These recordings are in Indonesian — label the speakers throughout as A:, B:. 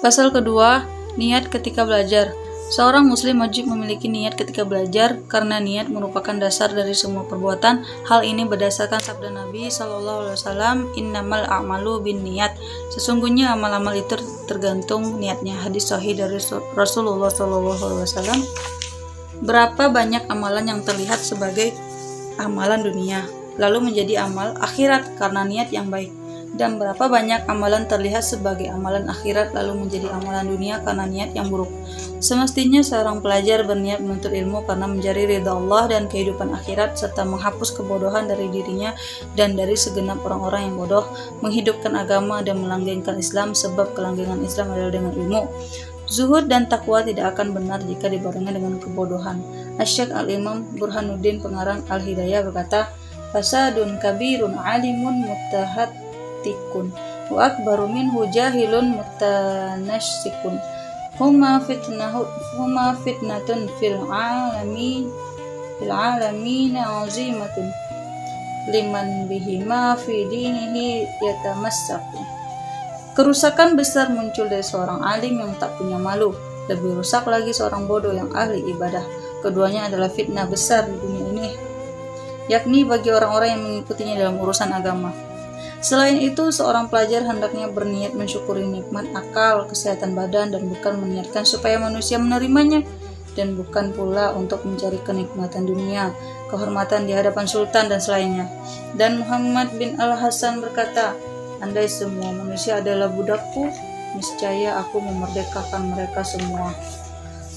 A: Pasal kedua, niat ketika belajar. Seorang muslim wajib memiliki niat ketika belajar karena niat merupakan dasar dari semua perbuatan. Hal ini berdasarkan sabda Nabi SAW, "Innamal a'malu binniyat." Sesungguhnya amal-amal itu tergantung niatnya. Hadis sahih dari Rasulullah SAW. Berapa banyak amalan yang terlihat sebagai amalan dunia lalu menjadi amal akhirat karena niat yang baik, dan berapa banyak amalan terlihat sebagai amalan akhirat lalu menjadi amalan dunia karena niat yang buruk. Semestinya seorang pelajar berniat menuntut ilmu karena mencari ridha Allah dan kehidupan akhirat, serta menghapus kebodohan dari dirinya dan dari segenap orang-orang yang bodoh, menghidupkan agama dan melanggengkan Islam, sebab kelanggengan Islam adalah dengan ilmu. Zuhud dan takwa tidak akan benar jika dibarengi dengan kebodohan. Asy-Syaikh Al-Imam Burhanuddin pengarang Al-Hidayah berkata, "Fasadun kabirun alimun mutahattikun wa akbaru minhu jahilun mutanassikun. Huma fitnatun fil alamin azimatun liman bihima fi dinihi yatamassaku." Kerusakan besar muncul dari seorang alim yang tak punya malu, lebih rusak lagi seorang bodoh yang ahli ibadah. Keduanya adalah fitnah besar di dunia ini, yakni bagi orang-orang yang mengikutinya dalam urusan agama. Selain itu, seorang pelajar hendaknya berniat mensyukuri nikmat akal, kesehatan badan, dan bukan meniatkan supaya manusia menerimanya, dan bukan pula untuk mencari kenikmatan dunia, kehormatan di hadapan sultan dan selainnya. Dan Muhammad bin Al-Hasan berkata, "Andai semua manusia adalah budakku, niscaya aku memerdekakan mereka semua,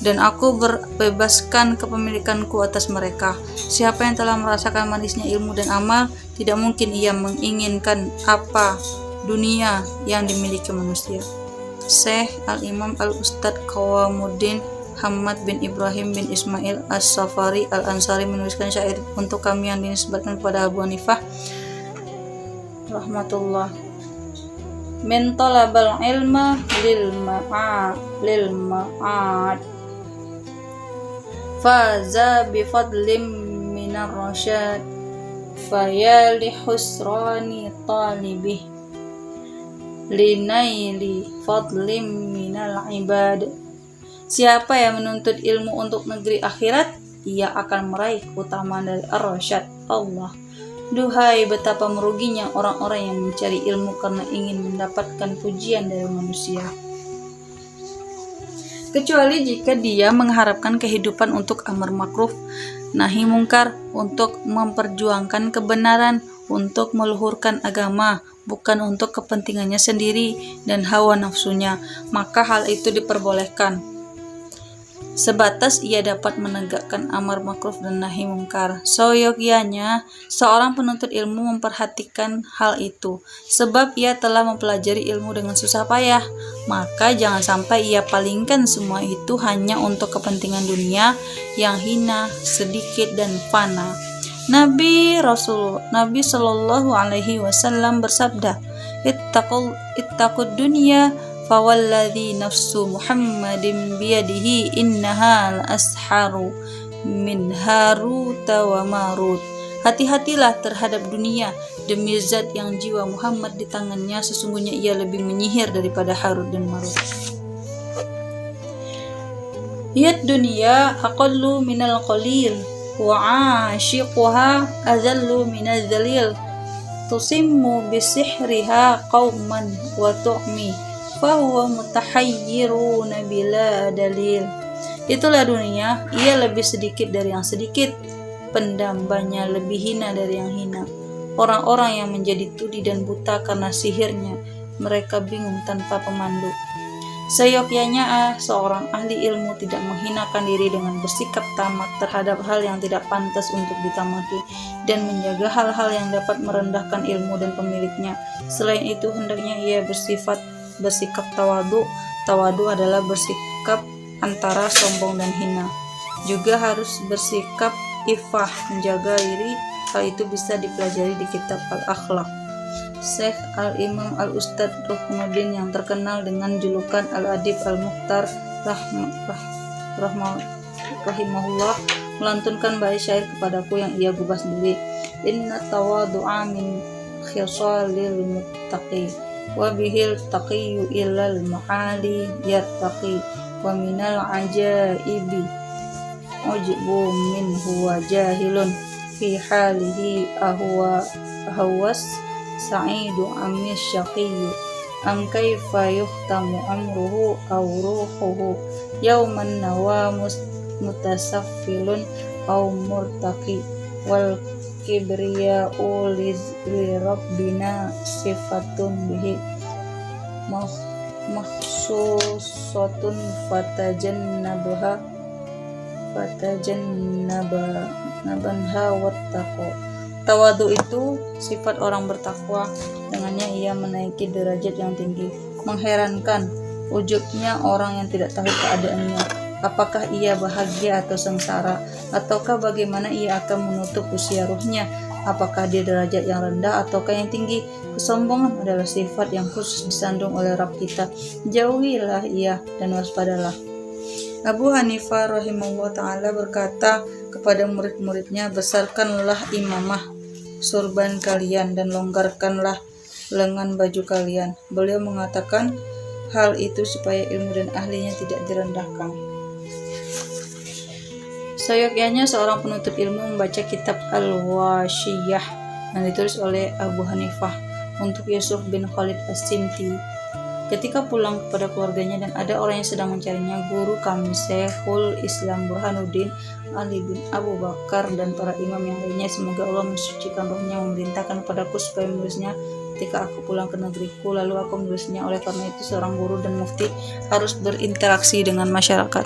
A: dan aku bebaskan kepemilikanku atas mereka. Siapa yang telah merasakan manisnya ilmu dan amal, tidak mungkin ia menginginkan apa dunia yang dimiliki manusia." Syekh Al-Imam Al-Ustadz Qawamuddin Hamad bin Ibrahim bin Ismail As-Safari Al-Ansari menuliskan syair untuk kami yang dinisbatkan kepada Abu Hanifah rahmatullah. "Min talabal ilma lil ma'ad faza bi fadlim minar rasyad faya li husrani talibih linaili fadlim minal ibad." Siapa yang menuntut ilmu untuk negeri akhirat, ia akan meraih keutamaan dari ar-rasyad Allah. Duhai betapa meruginya orang-orang yang mencari ilmu karena ingin mendapatkan pujian dari manusia, kecuali jika dia mengharapkan kehidupan untuk amar makruf nahi mungkar, untuk memperjuangkan kebenaran, untuk meluhurkan agama, bukan untuk kepentingannya sendiri dan hawa nafsunya, maka hal itu diperbolehkan sebatas ia dapat menegakkan amar makruf dan nahi mungkar. Seyogyanya seorang penuntut ilmu memperhatikan hal itu, sebab ia telah mempelajari ilmu dengan susah payah, maka jangan sampai ia palingkan semua itu hanya untuk kepentingan dunia yang hina, sedikit dan fana. Nabi Shallallahu Alaihi Wasallam bersabda, "Ittaqud dunya fawalladzi nafsu Muhammadin biyadihi innaha al-asharu min haruta wa marut." Hati-hatilah terhadap dunia, demi zat yang jiwa Muhammad di tangannya, sesungguhnya ia lebih menyihir daripada Harut dan Marut. Hiyad dunya aqallu minal qalil wa 'ashiquha azallu minaz zalil, tusimmu bisihriha qauman wa tu'mi fahuwa mutahayyiruna bila dalil. Itulah dunia, ia lebih sedikit dari yang sedikit, pendambanya lebih hina dari yang hina. Orang-orang yang menjadi tuli dan buta karena sihirnya, mereka bingung tanpa pemandu. Seyogyanya seorang ahli ilmu tidak menghinakan diri dengan bersikap tamak terhadap hal yang tidak pantas untuk ditamaki, dan menjaga hal-hal yang dapat merendahkan ilmu dan pemiliknya. Selain itu, hendaknya ia bersikap tawadu. Tawadu adalah bersikap antara sombong dan hina. Juga harus bersikap ifah, menjaga diri. Hal itu bisa dipelajari di kitab Al-Akhlaq. Syekh Al-Imam Al-Ustadz Burhanuddin yang terkenal dengan julukan Al-Adib Al-Mukhtar rahimahullah melantunkan bait syair kepadaku yang ia gubah sendiri. "Inna tawadu'a min khisalil muttaqi wa bihil taqiyyu ilal ma'ali yattaqi wa minal ajaibi ujibu min huwa jahilun fi halihi ahwa hawas sa'idu amis syaqiyyu am kaifa yuhtamu amruhu aw ruhuhu yauman nawamus mutasaffilun aw murtaqi wal kibriya uliz li rabbina sifatun bihi mahsusatun fatajannabanha wattaqo. Tawadu itu sifat orang bertakwa, dengannya ia menaiki derajat yang tinggi. Mengherankan ujubnya orang yang tidak tahu keadaannya, apakah ia bahagia atau sengsara, ataukah bagaimana ia akan menutup usia ruhnya, apakah dia derajat yang rendah ataukah yang tinggi. Kesombongan adalah sifat yang khusus disandung oleh Rabb kita. Jauhilah ia dan waspadalah. Abu Hanifah rahimahullah ta'ala berkata kepada murid-muridnya, besarkanlah imamah surban kalian dan longgarkanlah lengan baju kalian. Beliau mengatakan hal itu supaya ilmu dan ahlinya tidak direndahkan. Seyogyanya seorang penuntut ilmu membaca kitab Al-Washiyah yang ditulis oleh Abu Hanifah untuk Yusuf bin Khalid As-Simti. Ketika pulang kepada keluarganya dan ada orang yang sedang mencarinya, guru kami Syekhul Islam Burhanuddin Ali bin Abu Bakar dan para imam yang lainnya, semoga Allah mensucikan rohnya, memerintahkan padaku supaya menulisnya ketika aku pulang ke negeriku. Lalu aku menulisnya. Oleh karena itu seorang guru dan mufti harus berinteraksi dengan masyarakat.